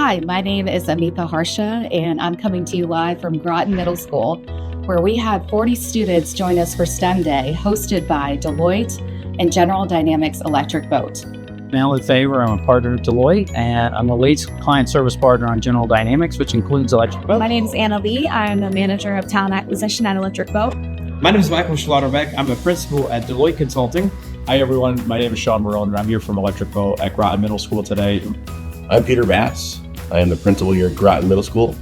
Hi, my name is Amitha Harsha, and I'm coming to you live from Groton Middle School, where we had 40 students join us for STEM Day, hosted by Deloitte and General Dynamics Electric Boat. I'm Alan Favor. I'm a partner at Deloitte, and I'm the lead client service partner on General Dynamics, which includes Electric Boat. My name is Anna Lee. I'm the manager of talent acquisition at Electric Boat. My name is Michael Schlotterbeck. I'm a principal at Deloitte Consulting. Hi, everyone. My name is Sean Morone, and I'm here from Electric Boat at Groton Middle School today. I'm Peter Bass. I am the principal here at Groton Middle School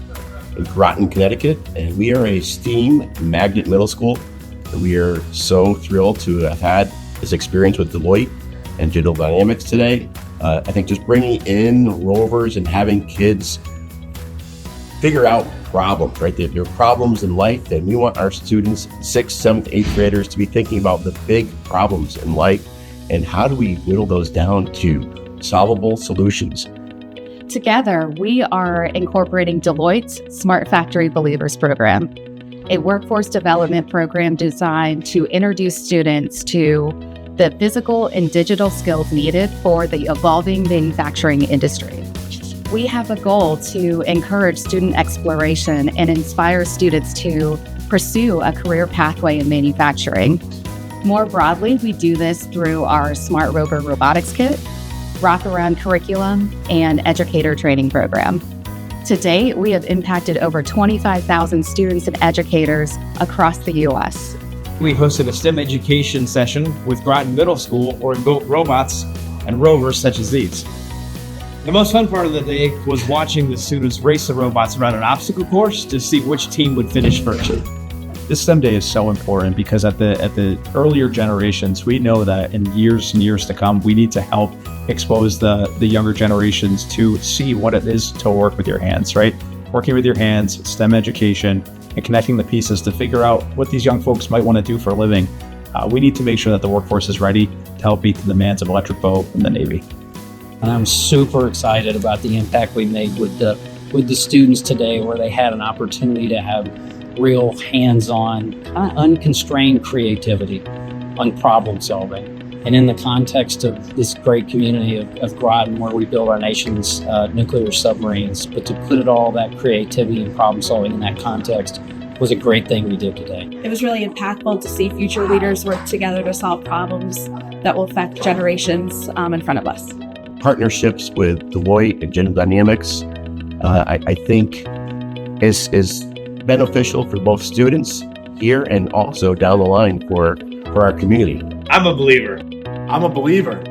in Groton, Connecticut, and we are a STEAM magnet middle school. And we are so thrilled to have had this experience with Deloitte and General Dynamics today. I think just bringing in rovers and having kids figure out problems, right? There are problems in life, and we want our students, 6th, 7th, 8th graders, to be thinking about the big problems in life and how do we whittle those down to solvable solutions. Together, we are incorporating Deloitte's Smart Factory Believers program, a workforce development program designed to introduce students to the physical and digital skills needed for the evolving manufacturing industry. We have a goal to encourage student exploration and inspire students to pursue a career pathway in manufacturing. More broadly, we do this through our Smart Rover Robotics Kit, Wraparound Curriculum, and Educator Training Program. To date, we have impacted over 25,000 students and educators across the U.S. We hosted a STEM education session with Groton Middle School, where we built robots and rovers such as these. The most fun part of the day was watching the students race the robots around an obstacle course to see which team would finish first. This STEM Day is so important because at the earlier generations, we know that in years and years to come, we need to help expose the younger generations to see what it is to work with your hands, right? Working with your hands, STEM education, and connecting the pieces to figure out what these young folks might want to do for a living. We need to make sure that the workforce is ready to help meet the demands of Electric Boat and the Navy. And I'm super excited about the impact we made with the students today, where they had an opportunity to have real hands-on, kind of unconstrained creativity on problem solving. And in the context of this great community of Groton, where we build our nation's nuclear submarines, but to put all that creativity and problem solving in that context was a great thing we did today. It was really impactful to see future leaders work together to solve problems that will affect generations in front of us. Partnerships with Deloitte and General Dynamics, I think is beneficial for both students here and also down the line for our community. I'm a believer. I'm a believer.